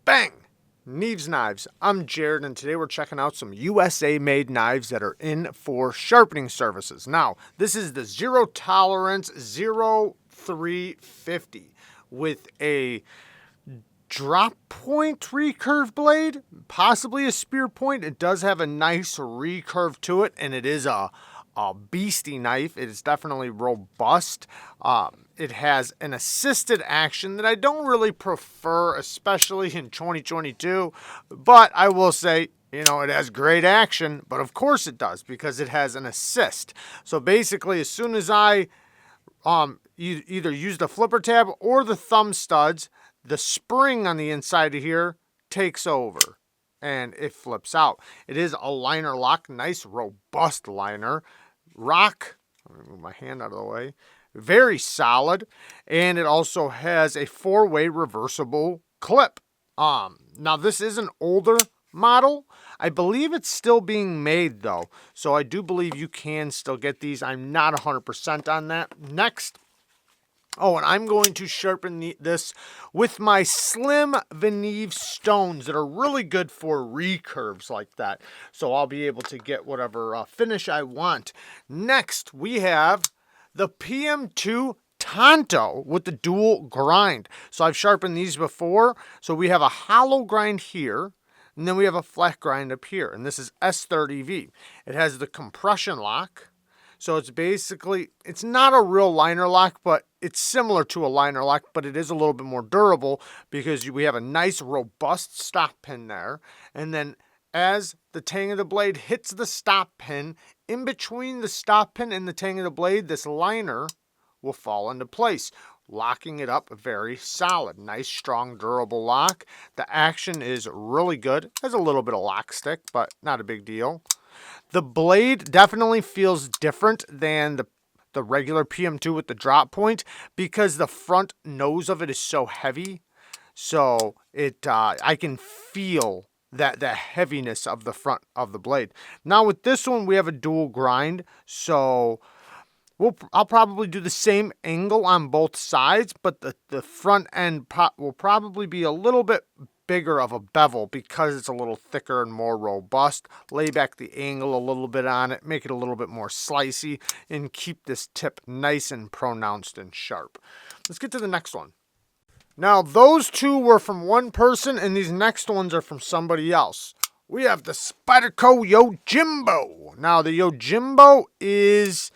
Bang! Neeves Knives. I'm Jared, and today we're checking out some USA-made knives that are in for sharpening services. Now, this is the Zero Tolerance 0350 with a drop point recurve blade, possibly a spear point. It does have a nice recurve to it, and it is a beastie knife. It is definitely robust. It has an assisted action that I don't really prefer, especially in 2022. But I will say, it has great action. But of course it does, because it has an assist. So basically, as soon as I either use the flipper tab or the thumb studs, the spring on the inside of here takes over and it flips out. It is a liner lock, nice robust liner. Rock, let me move my hand out of the way, very solid, and it also has a 4-way reversible clip. Now this is an older model. I believe it's still being made though, so I do believe you can still get these. I'm not 100% on that. Next, and I'm going to sharpen this with my slim Neeves stones that are really good for recurves like that. So I'll be able to get whatever finish I want. Next, we have the PM2 Tonto with the dual grind. So I've sharpened these before. So we have a hollow grind here, and then we have a flat grind up here. And this is S30V. It has the compression lock. So it's basically, it's not a real liner lock, but it's similar to a liner lock, but it is a little bit more durable because we have a nice robust stop pin there. And then as the tang of the blade hits the stop pin, in between the stop pin and the tang of the blade, this liner will fall into place, locking it up very solid. Nice, strong, durable lock. The action is really good. Has a little bit of lock stick, but not a big deal. The blade definitely feels different than the regular PM2 with the drop point because the front nose of it is so heavy. So I can feel that the heaviness of the front of the blade. Now with this one, we have a dual grind. So I'll probably do the same angle on both sides, but the front end will probably be a little bit bigger of a bevel because it's a little thicker and more robust. Lay back the angle a little bit on it, make it a little bit more slicey, and keep this tip nice and pronounced and sharp. Let's get to the next one. Now, those two were from one person, and these next ones are from somebody else. We have the Spyderco YoJimbo. Now, the YoJimbo is,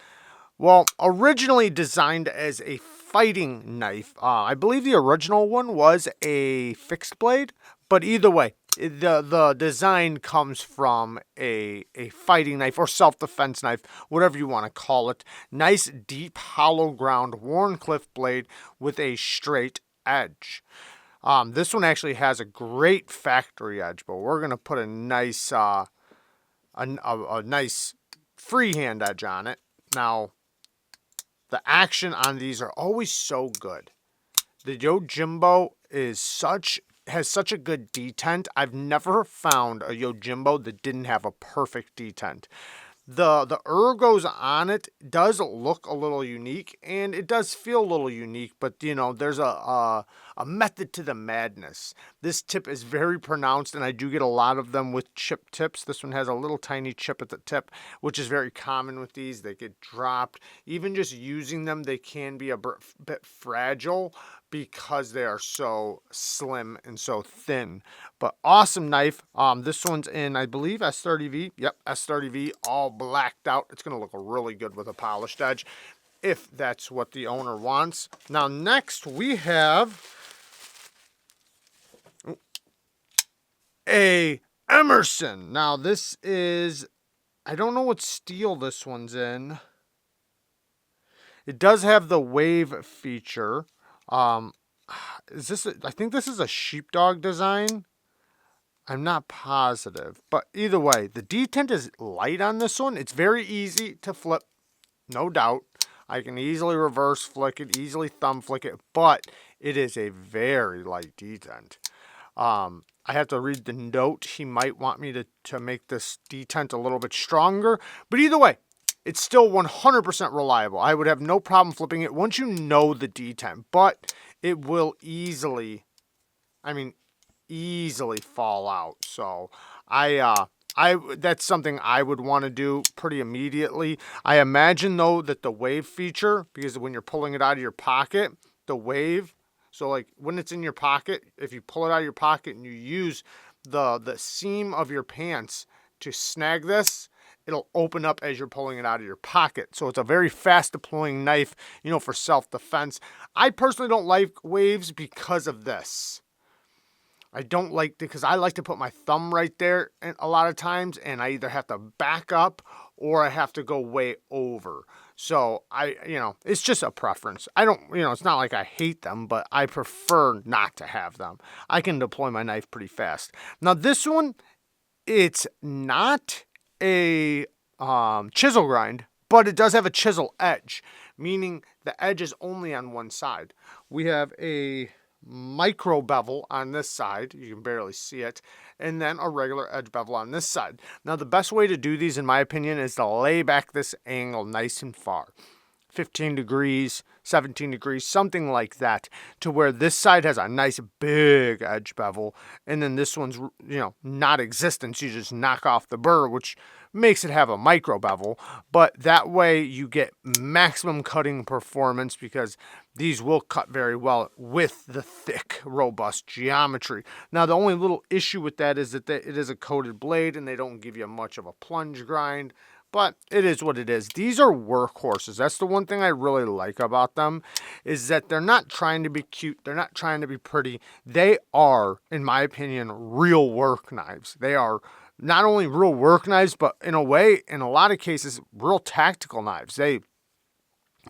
originally designed as a fighting knife. I believe the original one was a fixed blade, but either way, the design comes from a fighting knife or self-defense knife, whatever you want to call it. Nice, deep, hollow ground Wharncliffe blade with a straight edge. This one actually has a great factory edge, but we're going to put a nice, a nice freehand edge on it. Now, the action on these are always so good. The YoJimbo has such a good detent. I've never found a YoJimbo that didn't have a perfect detent. The ergos on it does look a little unique, and it does feel a little unique, but there's a method to the madness. This tip is very pronounced, and I do get a lot of them with chip tips. This one has a little tiny chip at the tip, which is very common with these. They get dropped. Even just using them, they can be a bit fragile because they are so slim and so thin. But awesome knife. This one's in, I believe, S30V. Yep, S30V, all blacked out. It's going to look really good with a polished edge if that's what the owner wants. Now, next we have a Emerson. Now, this is, I don't know what steel this one's in. It does have the wave feature. Is this I think this is a sheepdog design. I'm not positive, but either way, the detent is light on this one. It's very easy to flip, no doubt. I can easily reverse flick it, easily thumb flick it, but it is a very light detent. I have to read the note. He might want me to make this detent a little bit stronger, but either way, it's still 100% reliable. I would have no problem flipping it once you know the detent, but it will easily, easily fall out. So that's something I would want to do pretty immediately. I imagine though that the wave feature, because when you're pulling it out of your pocket, the wave, so like when it's in your pocket, if you pull it out of your pocket and you use the seam of your pants to snag this, it'll open up as you're pulling it out of your pocket. So it's a very fast deploying knife, you know, for self-defense. I personally don't like waves because of this. I don't like it because I like to put my thumb right there a lot of times, and I either have to back up or I have to go way over. So it's just a preference. I don't, it's not like I hate them, but I prefer not to have them. I can deploy my knife pretty fast. Now this one, it's not a chisel grind, but it does have a chisel edge, meaning the edge is only on one side. We have a micro bevel on this side, you can barely see it, and then a regular edge bevel on this side. Now the best way to do these, in my opinion, is to lay back this angle nice and far, 15 degrees, 17 degrees, something like that, to where this side has a nice big edge bevel, and then this one's, not existent, so you just knock off the burr, which makes it have a micro bevel, but that way you get maximum cutting performance because these will cut very well with the thick, robust geometry. Now, the only little issue with that is that it is a coated blade and they don't give you much of a plunge grind, but it is what it is. These are workhorses. That's the one thing I really like about them, is that they're not trying to be cute. They're not trying to be pretty. They are, in my opinion, real work knives. They are not only real work knives, but in a way, in a lot of cases, real tactical knives. They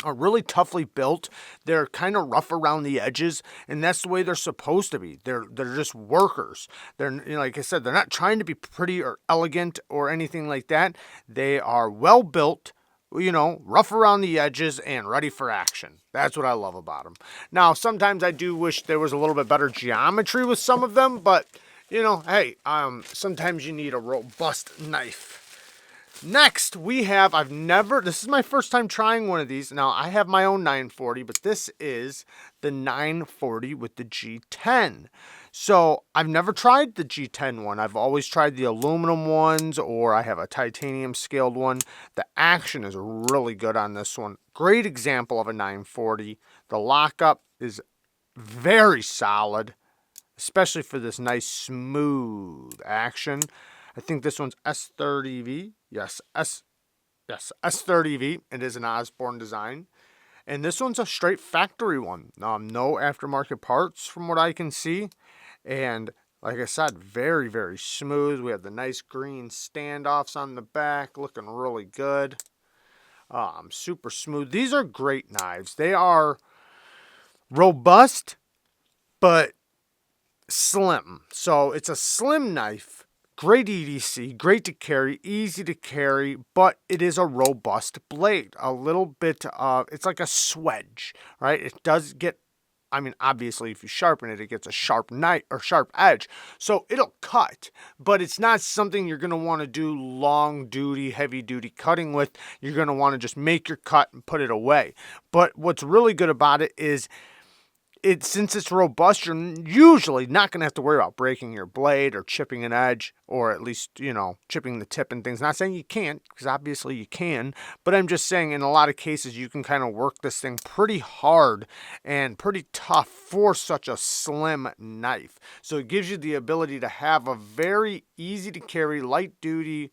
are really toughly built. They're kind of rough around the edges, and that's the way they're supposed to be. They're just workers. They're, like I said, they're not trying to be pretty or elegant or anything like that. They are well built, rough around the edges and ready for action. That's what I love about them. Now, sometimes I do wish there was a little bit better geometry with some of them, but hey, sometimes you need a robust knife. Next, we have, this is my first time trying one of these. Now, I have my own 940, but this is the 940 with the G10. So, I've never tried the G10 one. I've always tried the aluminum ones, or I have a titanium scaled one. The action is really good on this one. Great example of a 940. The lockup is very solid, especially for this nice smooth action. I think this one's S30V. Yes, S30V. It is an Osborne design. And this one's a straight factory one. No aftermarket parts from what I can see. And like I said, very, very smooth. We have the nice green standoffs on the back, looking really good. Super smooth. These are great knives. They are robust, but slim. So it's a slim knife. Great EDC, great to carry, easy to carry, but it is a robust blade. A little bit of, it's like a swedge, right? It does get, obviously if you sharpen it, it gets a sharp knife or sharp edge. So it'll cut, but it's not something you're going to want to do long duty, heavy duty cutting with. You're going to want to just make your cut and put it away. But what's really good about it is, since it's robust, you're usually not going to have to worry about breaking your blade or chipping an edge, or at least, chipping the tip and things. Not saying you can't, because obviously you can, but I'm just saying in a lot of cases you can kind of work this thing pretty hard and pretty tough for such a slim knife. So it gives you the ability to have a very easy to carry, lightweight,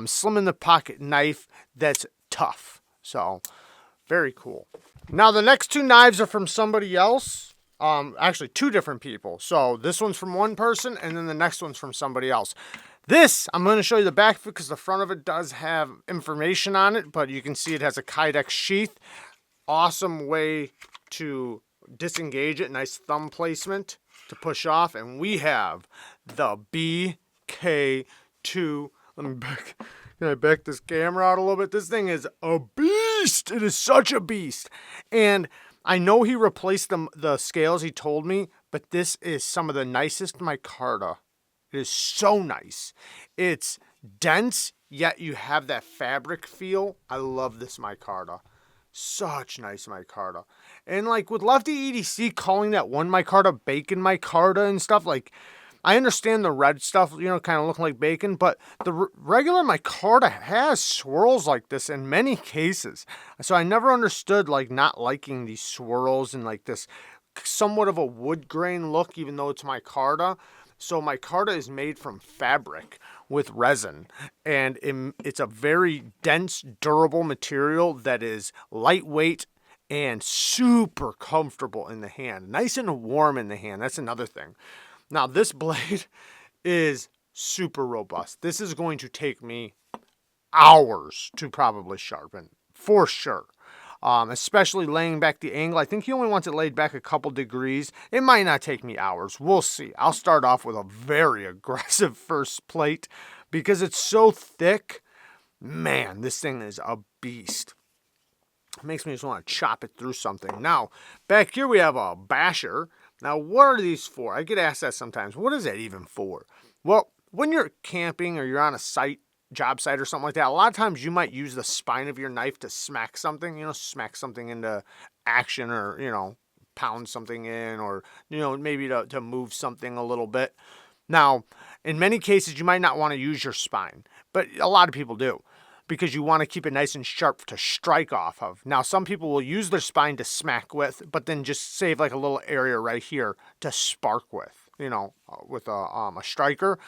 slim in the pocket knife that's tough. So very cool. Now, the next two knives are from somebody else. Actually, two different people. So this one's from one person, and then the next one's from somebody else. This, I'm going to show you the back because the front of it does have information on it, but you can see it has a Kydex sheath. Awesome way to disengage it. Nice thumb placement to push off. And we have the BK2. Can I back this camera out a little bit? This thing is a beast. It is such a beast. And I know he replaced the scales, he told me, but this is some of the nicest micarta. It is so nice. It's dense, yet you have that fabric feel. I love this micarta. Such nice micarta. And like with Lefty EDC calling that one micarta bacon micarta and stuff, like I understand the red stuff, you know, kind of looking like bacon, but the regular micarta has swirls like this in many cases. So I never understood like not liking these swirls and like this somewhat of a wood grain look, even though it's micarta. So micarta is made from fabric with resin, and it's a very dense, durable material that is lightweight and super comfortable in the hand. Nice and warm in the hand. That's another thing. Now, this blade is super robust. This is going to take me hours to probably sharpen, for sure. Especially laying back the angle. I think he only wants it laid back a couple degrees. It might not take me hours. We'll see. I'll start off with a very aggressive first plate because it's so thick. Man, this thing is a beast. It makes me just want to chop it through something. Now, back here we have a basher. Now, what are these for? I get asked that sometimes. What is that even for? Well, when you're camping or you're on a site, job site or something like that, a lot of times you might use the spine of your knife to smack something, you know, smack something into action, or, you know, pound something in, or, you know, maybe to move something a little bit. Now, in many cases, you might not want to use your spine, but a lot of people do because you want to keep it nice and sharp to strike off of. Now, some people will use their spine to smack with, but then just save like a little area right here to spark with, you know, with a striker.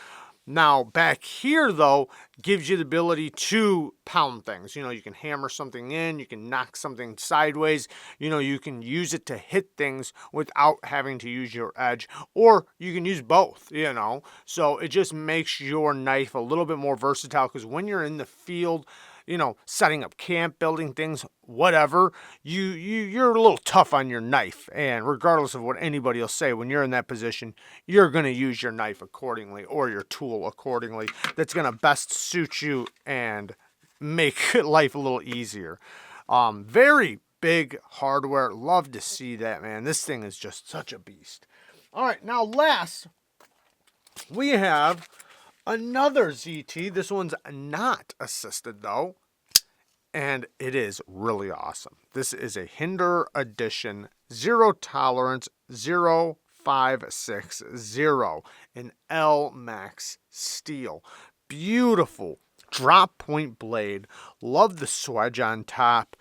Now, back here, though, gives you the ability to pound things. You know, you can hammer something in, you can knock something sideways, you know, you can use it to hit things without having to use your edge, or you can use both, you know. So it just makes your knife a little bit more versatile, because when you're in the field, you know, setting up camp, building things, whatever, you're a little tough on your knife. And regardless of what anybody will say, when you're in that position, you're going to use your knife accordingly, or your tool accordingly. That's going to best suit you and make life a little easier. Very big hardware. Love to see that, man. This thing is just such a beast. All right, now last, we have another ZT. This one's not assisted though, and it is really awesome. This is a Hinder Edition Zero Tolerance 0560 in L Max steel. Beautiful drop point blade. Love the swedge on top.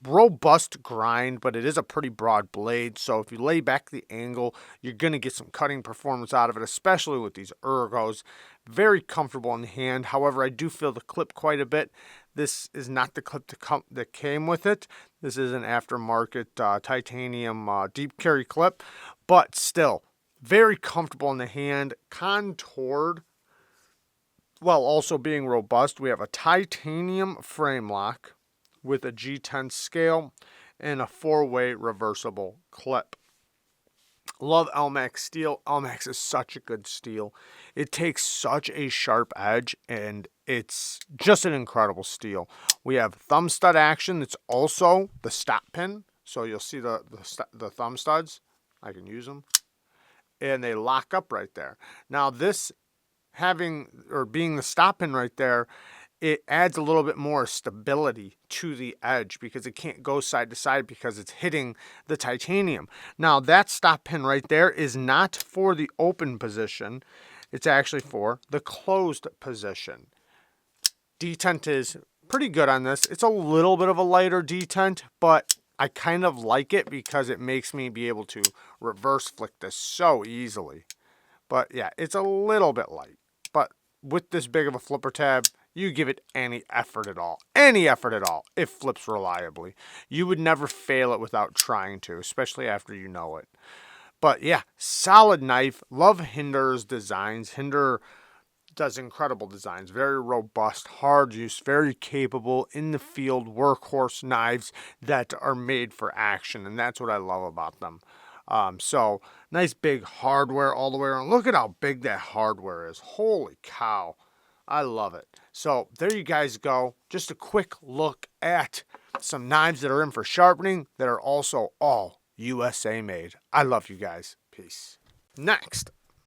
Robust grind, but it is a pretty broad blade, so if you lay back the angle, you're going to get some cutting performance out of it, especially with these ergos. Very comfortable in the hand. However, I do feel the clip quite a bit. This is not the clip that came with it. This is an aftermarket titanium deep carry clip, but still very comfortable in the hand, contoured while also being robust. We have a titanium frame lock with a G10 scale and a 4-way reversible clip. Love Elmax steel. Elmax is such a good steel. It takes such a sharp edge, and it's just an incredible steel. We have thumb stud action. It's also the stop pin. So you'll see the thumb studs. I can use them. And they lock up right there. Now this being the stop pin right there, it adds a little bit more stability to the edge because it can't go side to side because it's hitting the titanium. Now that stop pin right there is not for the open position. It's actually for the closed position. Detent is pretty good on this. It's a little bit of a lighter detent, but I kind of like it because it makes me be able to reverse flick this so easily. But yeah, it's a little bit light. But with this big of a flipper tab, you give it any effort at all, it flips reliably. You would never fail it without trying to, especially after you know it. But yeah, solid knife. Love Hinder's designs. Hinder does incredible designs. Very robust, hard use, very capable, in the field, workhorse knives that are made for action, and that's what I love about them. So nice big hardware all the way around. Look at how big that hardware is. Holy cow. I love it. So there you guys go. Just a quick look at some knives that are in for sharpening that are also all USA made. I love you guys. Peace. Next,